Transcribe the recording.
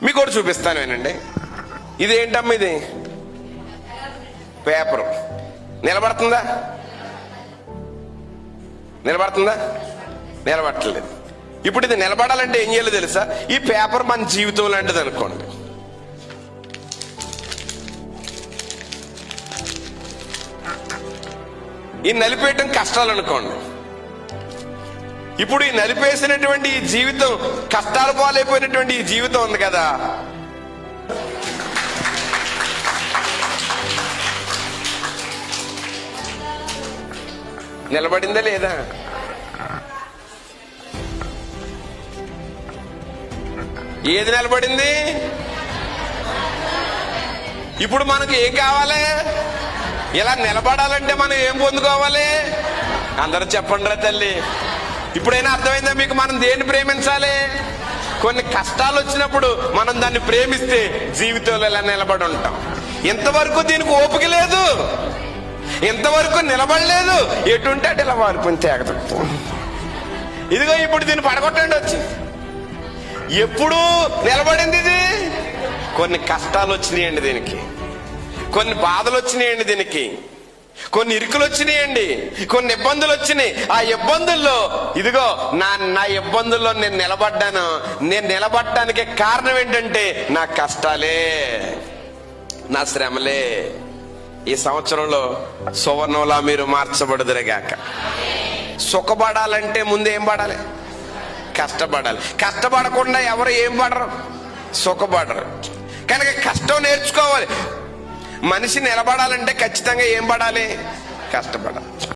మీకు కూడా చూపిస్తాను వినండి. ఇదేంటమ్మా? ఇది పేపరు. నిలబడుతుందా? నిలబడుతుందా? నిలబడట్లేదు. ఇప్పుడు ఇది నిలబడాలంటే ఏం చేయాలో తెలుసా? ఈ పేపర్ మన జీవితం లాంటిది అనుకోండి. ఈ నలిపేయటం కష్టాలు అనుకోండి. ఇప్పుడు ఈ నలిపేసినటువంటి ఈ జీవితం, కష్టాలు పాలైపోయినటువంటి ఈ జీవితం ఉంది కదా, నిలబడిందా లేదా? ఏది నిలబడింది? ఇప్పుడు మనకు ఏం కావాలి? ఇలా నిలబడాలంటే మనం ఏం పొందుకోవాలి? అందరూ చెప్పండి రా తల్లి. ఇప్పుడైనా అర్థమైందా మీకు? మనం దేన్ని ప్రేమించాలి? కొన్ని కష్టాలు వచ్చినప్పుడు మనం దాన్ని ప్రేమిస్తే జీవితంలో ఇలా నిలబడి ఉంటాం. ఇంతవరకు దీనికి ఓపిక లేదు, ఇంతవరకు నిలబడలేదు. ఎటుంటే అటు ఇలా వారిపోయి తేగదు. ఇదిగో ఇప్పుడు దీన్ని పడగొట్టండి వచ్చి. ఎప్పుడు నిలబడింది ఇది? కొన్ని కష్టాలు వచ్చినాయండి దీనికి, కొన్ని బాధలు వచ్చినాయండి దీనికి, కొన్ని ఇరుకులు వచ్చినాయండి, కొన్ని ఇబ్బందులు వచ్చినాయి. ఆ ఇబ్బందుల్లో ఇదిగో నా ఇబ్బందుల్లో నేను నిలబడ్డాను. నేను నిలబడటానికి కారణం ఏంటంటే నా కష్టాలే, నా శ్రమలే. ఈ సంవత్సరంలో సువర్ణంలా మీరు మార్చబడుదురుగాక. సుఖపడాలంటే ముందు ఏం పడాలి? కష్టపడాలి. కష్టపడకుండా ఎవరు ఏం పడరు? సుఖపడరు. కనుక కష్టం నేర్చుకోవాలి. మనిషి నిలబడాలంటే ఖచ్చితంగా ఏం పడాలి? కష్టపడాలి.